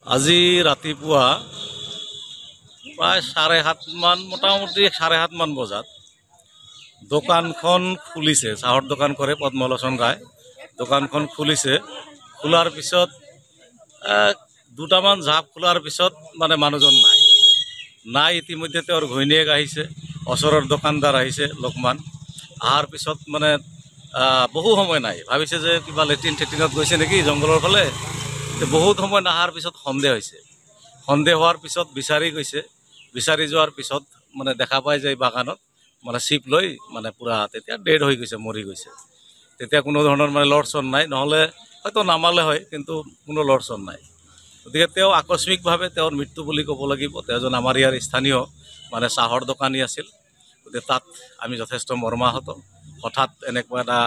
আজি ৰাতিপুৱা প্ৰায় 7:30 মান মোটামুটি 7:30 মান বজাত দোকানখন খুলিছে। চাহৰ দোকান কৰে পদ্মলোচন ৰায়। দোকানখন খুলিছে। খোলাৰ পিছত দুটামান জাপ খোলাৰ পিছত মানে মানুহজন নাই। ইতিমধ্যে তেওঁৰ ঘৈণীয়েক আহিছে, ওচৰৰ দোকানদাৰ আহিছে লোকমান। অহাৰ পিছত মানে বহু সময় নাই, ভাবিছে যে কিবা লেট্ৰিন চেট্ৰিনত গৈছে নেকি জংঘলৰ ফালে। বহুত সময় নাহাৰ পিছত সন্দেহ হৈছে। সন্দেহ হোৱাৰ পিছত বিচাৰি গৈছে। বিচাৰি যোৱাৰ পিছত মানে দেখা পায় যে এই বাগানত মানে চিপ লৈ মানে পূৰা তেতিয়া ডেড হৈ গৈছে, মৰি গৈছে। তেতিয়া কোনো ধৰণৰ মানে লৰচন নাই, নহ'লে হয়তো নামালে হয়, কিন্তু কোনো লৰচন নাই। গতিকে তেওঁ আকস্মিকভাৱে তেওঁৰ মৃত্যু বুলি ক'ব লাগিব। তেওঁজন আমাৰ ইয়াৰ স্থানীয় মানে চাহৰ দোকানী আছিল। গতিকে তাত আমি যথেষ্ট মৰ্মাহত। হঠাৎ এনেকুৱা এটা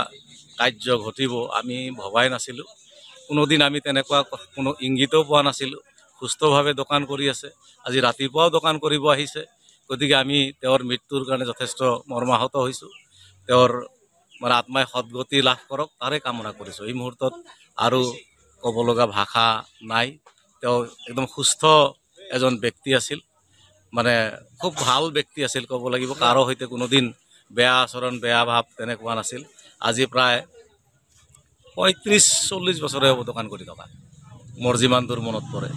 কাৰ্য ঘটিব আমি ভবাই নাছিলোঁ। কোনোদিন আমি তেনেকুৱা কোনো ইংগিতও পোৱা নাছিলোঁ। সুস্থভাৱে দোকান কৰি আছে, আজি ৰাতিপুৱাও দোকান কৰিব আহিছে। গতিকে আমি তেওঁৰ মৃত্যুৰ কাৰণে যথেষ্ট মৰ্মাহত হৈছোঁ। তেওঁৰ মানে আত্মাই সদ্গতি লাভ কৰক তাৰে কামনা কৰিছোঁ। এই মুহূৰ্তত আৰু ক'ব লগা ভাষা নাই। তেওঁ একদম সুস্থ এজন ব্যক্তি আছিল, মানে খুব ভাল ব্যক্তি আছিল ক'ব লাগিব। কাৰো সৈতে কোনোদিন বেয়া আচৰণ, বেয়া ভাৱ তেনেকুৱা নাছিল। আজি প্ৰায় 35-40 বছৰে হ'ব দোকান কৰি থকা, মোৰ যিমান দূৰ মনত পৰে।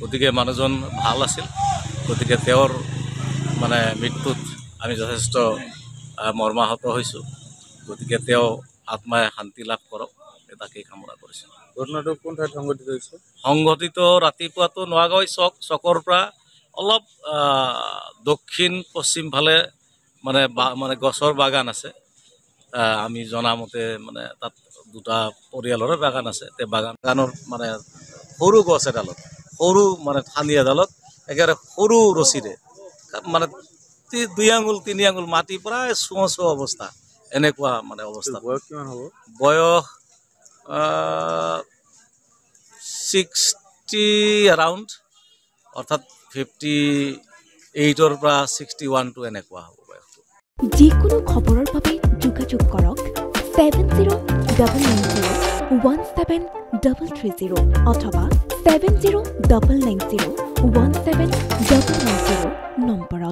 গতিকে মানুহজন ভাল আছিল। গতিকে তেওঁৰ মানে মৃত্যুত আমি যথেষ্ট মৰ্মাহত হৈছোঁ। গতিকে তেওঁ আত্মাই শান্তি লাভ কৰক তাকেই কামনা কৰিছোঁ। ঘটনাটো কোন ঠাইত সংঘটিত হৈছে? সংঘটিত ৰাতিপুৱাটো নোৱাগাঁও চকৰ পৰা অলপ দক্ষিণ পশ্চিম ফালে মানে গছৰ বাগান আছে। আমি জনামতে মানে তাত দুটা পৰিয়ালৰে বাগান আছে। তে বাগানৰ মানে সৰু গছ এডালত, সৰু মানে ঠানি এডালত একেবাৰে সৰু ৰছীৰে মানে 2 আঙুল 3 আঙুল মাটি প্ৰায় চুঁ অৱস্থা, এনেকুৱা মানে অৱস্থা। বয়স কিমান হ'ব? বয়স 60 এৰাউণ্ড, অৰ্থাৎ 58-ৰ পৰা 61 এনেকুৱা হ'ব বয়সটো। যিকোনো খবৰৰ বাবে যোগাযোগ কৰক 7099017330 অথবা 7099017390 নম্বৰত।